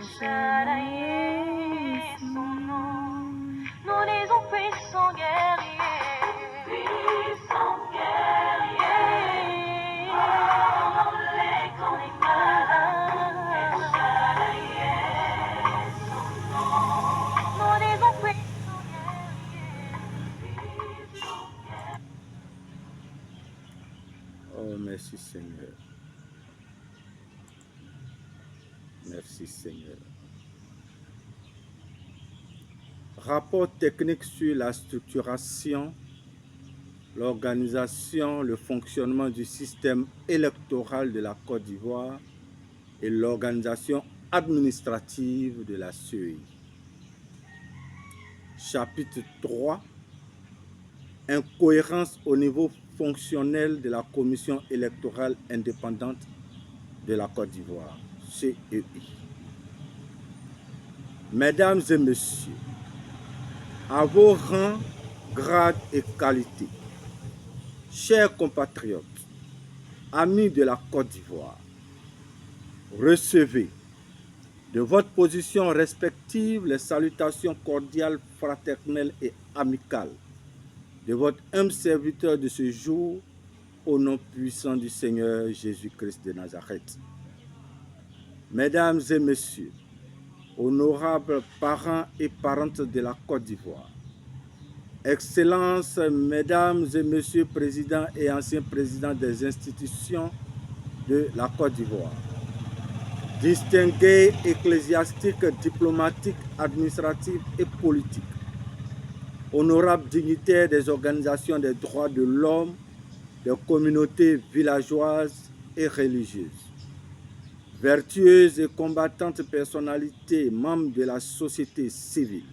Shaddai est son nom. Nous disons puissant guerrier. Puissant guerrier. Oh, les chroniques. Shaddai est son nom. Nous disons puissant guerrier. Oh, merci Seigneur. Merci Seigneur. Rapport technique sur la structuration, l'organisation, le fonctionnement du système électoral de la Côte d'Ivoire et l'organisation administrative de la CEI. Chapitre 3. Incohérence au niveau fonctionnel de la Commission électorale indépendante de la Côte d'Ivoire, CEI. Mesdames et messieurs, à vos rangs, grades et qualités, chers compatriotes, amis de la Côte d'Ivoire, recevez de votre position respective les salutations cordiales, fraternelles et amicales de votre humble serviteur de ce jour, au nom puissant du Seigneur Jésus-Christ de Nazareth. Mesdames et messieurs, honorables parents et parentes de la Côte d'Ivoire, Excellences, mesdames et messieurs présidents et anciens présidents des institutions de la Côte d'Ivoire, distingués ecclésiastiques, diplomatiques, administratifs et politiques, honorables dignitaires des organisations des droits de l'homme, des communautés villageoises et religieuses, vertueuses et combattantes personnalités, membres de la société civile,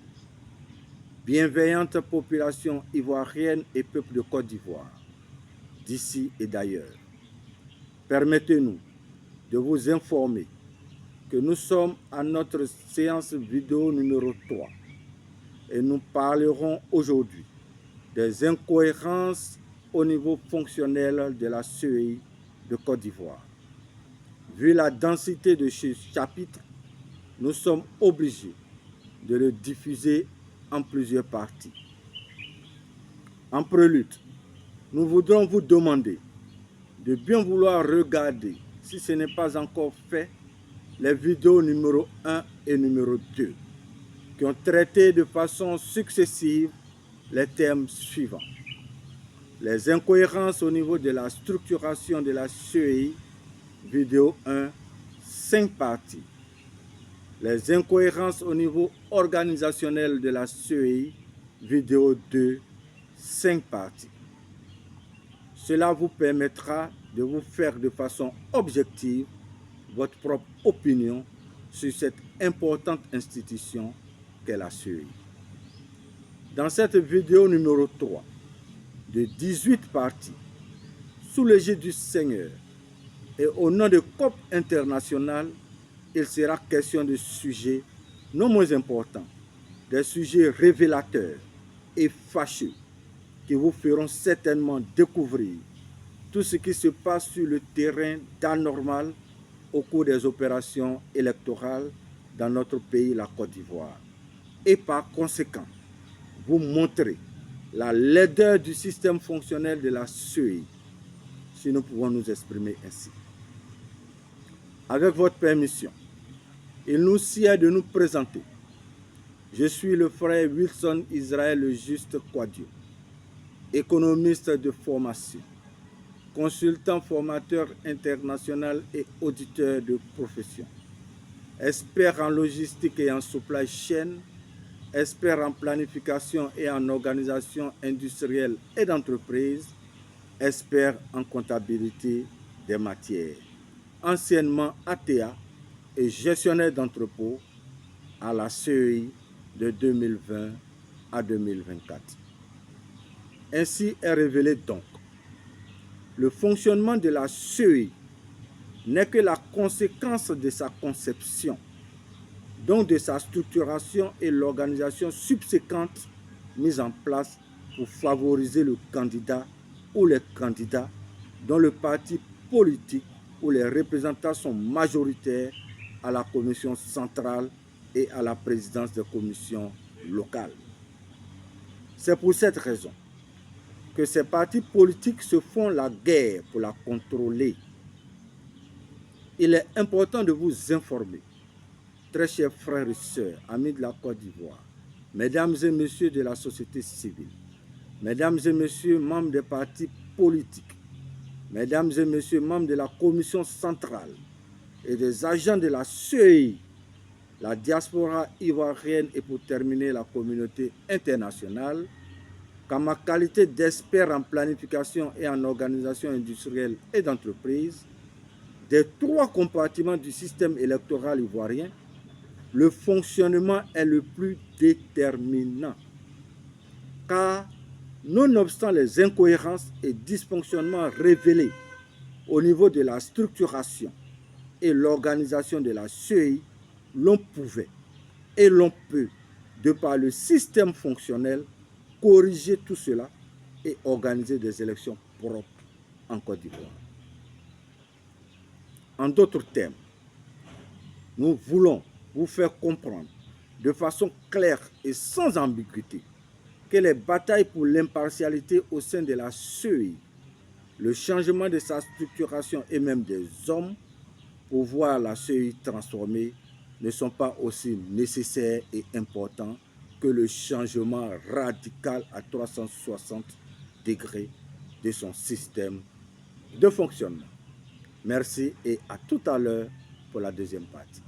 bienveillante population ivoirienne et peuple de Côte d'Ivoire, d'ici et d'ailleurs. Permettez-nous de vous informer que nous sommes à notre séance vidéo numéro 3 et nous parlerons aujourd'hui des incohérences au niveau fonctionnel de la CEI de Côte d'Ivoire. Vu la densité de ce chapitre, nous sommes obligés de le diffuser en plusieurs parties. En prélude, nous voudrons vous demander de bien vouloir regarder, si ce n'est pas encore fait, les vidéos numéro 1 et numéro 2, qui ont traité de façon successive les thèmes suivants. Les incohérences au niveau de la structuration de la CEI, vidéo 1, 5 parties. Les incohérences au niveau organisationnel de la CEI, vidéo 2, 5 parties. Cela vous permettra de vous faire de façon objective votre propre opinion sur cette importante institution qu'est la CEI. Dans cette vidéo numéro 3, de 18 parties, sous l'égide du Seigneur et au nom de COP International, il sera question de sujets non moins importants, des sujets révélateurs et fâcheux qui vous feront certainement découvrir tout ce qui se passe sur le terrain d'anormal au cours des opérations électorales dans notre pays, la Côte d'Ivoire. Et par conséquent, vous montrer la laideur du système fonctionnel de la CEI, si nous pouvons nous exprimer ainsi. Avec votre permission, il nous sied de nous présenter. Je suis le frère Wilson Israël le Juste Quadio, économiste de formation, consultant formateur international et auditeur de profession, expert en logistique et en supply chain, expert en planification et en organisation industrielle et d'entreprise, expert en comptabilité des matières, anciennement ATA et gestionnaire d'entrepôt à la CEI de 2020 à 2024. Ainsi est révélé donc, le fonctionnement de la CEI n'est que la conséquence de sa conception, donc de sa structuration et l'organisation subséquente mise en place pour favoriser le candidat ou les candidats dont le parti politique ou les représentants sont majoritaires à la commission centrale et à la présidence des commissions locales. C'est pour cette raison que ces partis politiques se font la guerre pour la contrôler. Il est important de vous informer, très chers frères et sœurs, amis de la Côte d'Ivoire, mesdames et messieurs de la société civile, mesdames et messieurs membres des partis politiques, mesdames et messieurs membres de la commission centrale et des agents de la CEI, la diaspora ivoirienne et pour terminer la communauté internationale, qu'en ma qualité d'expert en planification et en organisation industrielle et d'entreprise, des 3 compartiments du système électoral ivoirien, le fonctionnement est le plus déterminant. Car, nonobstant les incohérences et dysfonctionnements révélés au niveau de la structuration et l'organisation de la CEI, l'on pouvait et l'on peut, de par le système fonctionnel, corriger tout cela et organiser des élections propres en Côte d'Ivoire. En d'autres termes, nous voulons vous faire comprendre de façon claire et sans ambiguïté que les batailles pour l'impartialité au sein de la CEI, le changement de sa structuration et même des hommes pour voir la CEI transformée ne sont pas aussi nécessaires et importants que le changement radical à 360 degrés de son système de fonctionnement. Merci et à tout à l'heure pour la deuxième partie.